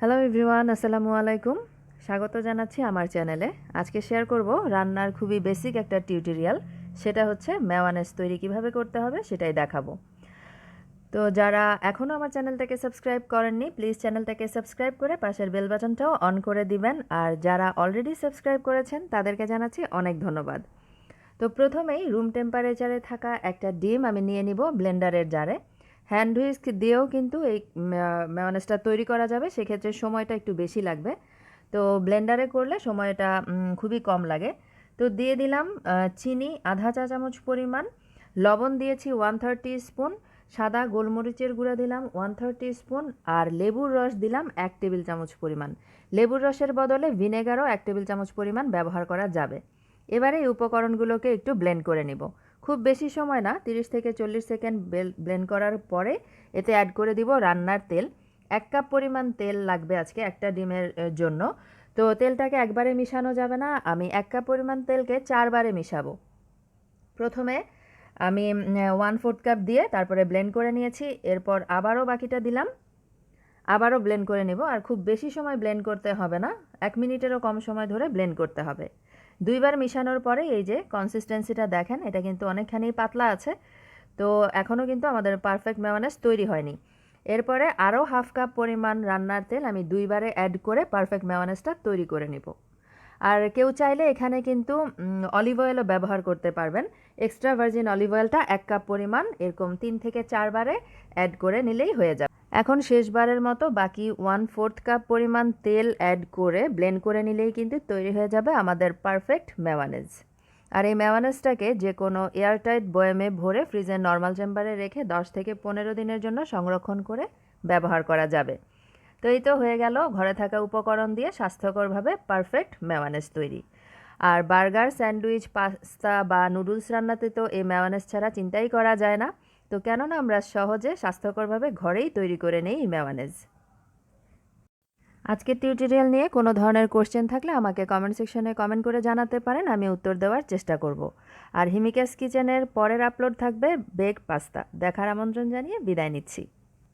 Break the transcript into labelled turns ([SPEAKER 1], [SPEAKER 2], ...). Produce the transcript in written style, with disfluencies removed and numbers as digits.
[SPEAKER 1] Hello everyone, আসসালামু আলাইকুম। স্বাগত জানাচ্ছি আমার চ্যানেলে। আজকে শেয়ার করব রান্নার খুবই বেসিক একটা টিউটোরিয়াল। সেটা হচ্ছে মেয়োনেজ তৈরি কিভাবে করতে হবে সেটাই দেখাবো। তো যারা এখনও আমার চ্যানেলটাকে সাবস্ক্রাইব করেননি, প্লিজ চ্যানেলটাকে সাবস্ক্রাইব করে পাশের বেল বাটনটাও অন করে দিবেন। আর যারা অলরেডি সাবস্ক্রাইব করেছেন তাদেরকে জানাচ্ছি অনেক ধন্যবাদ। তো প্রথমেই রুম টেম্পারেচারে থাকা একটা ডিম আমি নিয়ে নিব ব্লেন্ডারের জারে। হ্যান্ড হুইস্ক দিয়েও কিন্তু এই মেয়োনেজটা তৈরি করা যাবে, সেক্ষেত্রে সময়টা একটু বেশি লাগবে। তো ব্লেন্ডারে করলে সময়টা খুবই কম লাগে। তো দিয়ে দিলাম চিনি আধা চা চামচ পরিমাণ, লবণ দিয়েছি 1/3 স্পুন, সাদা গোলমরিচের গুঁড়া দিলাম 1/3 স্পুন, আর লেবুর রস দিলাম 1 টেবিল চামচ পরিমাণ। লেবুর রসের বদলে ভিনেগারও 1 টেবিল চামচ পরিমাণ ব্যবহার করা যাবে। এবারে এই উপকরণগুলোকে একটু ব্লেন্ড করে নিব। খুব বেশি সময় না, 30 থেকে 40 সেকেন্ড ব্লেন্ড করার পরে এতে অ্যাড করে দিব রান্নার তেল। 1 কাপ পরিমাণ তেল লাগবে আজকে একটা ডিমের জন্য। তো তেলটাকে একবারে মিশানো যাবে না, আমি 1 কাপ পরিমাণ তেলকে 4 বারে মিশাবো। প্রথমে আমি 1/4 কাপ দিয়ে তারপরে ব্লেন্ড করে নিয়েছি। এরপর আবারও বাকিটা দিলাম, আবারও ব্লেন্ড করে নিব। আর খুব বেশি সময় ব্লেন্ড করতে হবে না, 1 মিনিটেরও কম সময় ধরে ব্লেন্ড করতে হবে। 2 বার মিশানোর পরে এই যে কনসিস্টেন্সিটা দেখেন, এটা কিন্তু অনেকখানি পাতলা আছে। তো এখনও কিন্তু আমাদের পারফেক্ট মেয়োনেজ তৈরি হয়নি। এরপরে আরও 1/2 কাপ পরিমাণ রান্নার তেল আমি 2 বারে অ্যাড করে পারফেক্ট মেয়োনেজটা তৈরি করে নিব। আর কেউ চাইলে এখানে কিন্তু অলিভ অয়েলও ব্যবহার করতে পারবেন। এক্সট্রা ভার্জিন অলিভ অয়েলটা 1 কাপ পরিমাণ এরকম 3 থেকে 4 বারে অ্যাড করে নিলেই হয়ে যাবে। এখন শেষবারের মতো বাকি 1/4 কাপ পরিমাণ তেল অ্যাড করে ব্লেন্ড করে নিলেই কিন্তু তৈরি হয়ে যাবে আমাদের পারফেক্ট মেয়োনেজ। আর এই মেয়োনেজটাকে যে কোনো এয়ারটাইট বয়ামে ভরে ফ্রিজের নর্মাল চেম্বারে রেখে 10 থেকে 15 দিনের জন্য সংরক্ষণ করে ব্যবহার করা যাবে। তো এই তো হয়ে গেল ঘরে থাকা উপকরণ দিয়ে স্বাস্থ্যকরভাবে পারফেক্ট মেয়োনেজ তৈরি। আর বার্গার, স্যান্ডউইচ, পাস্তা বা নুডলস রান্নাতে তো এই মেয়োনেজ ছাড়া চিন্তাই করা যায় না। তো কেননা আমরা সহজে স্বাস্থ্যকরভাবে ঘরেই তৈরি করে নেই মেয়োনেজ। আজকের টিউটোরিয়াল নিয়ে কোনো ধরনের কোশ্চেন থাকলে আমাকে কমেন্ট সেকশনে কমেন্ট করে জানাতে পারেন, আমি উত্তর দেওয়ার চেষ্টা করব। আর হিমিকাস কিচেনের পরের আপলোড থাকবে বেক পাস্তা। দেখার আমন্ত্রণ জানিয়ে বিদায় নিচ্ছি।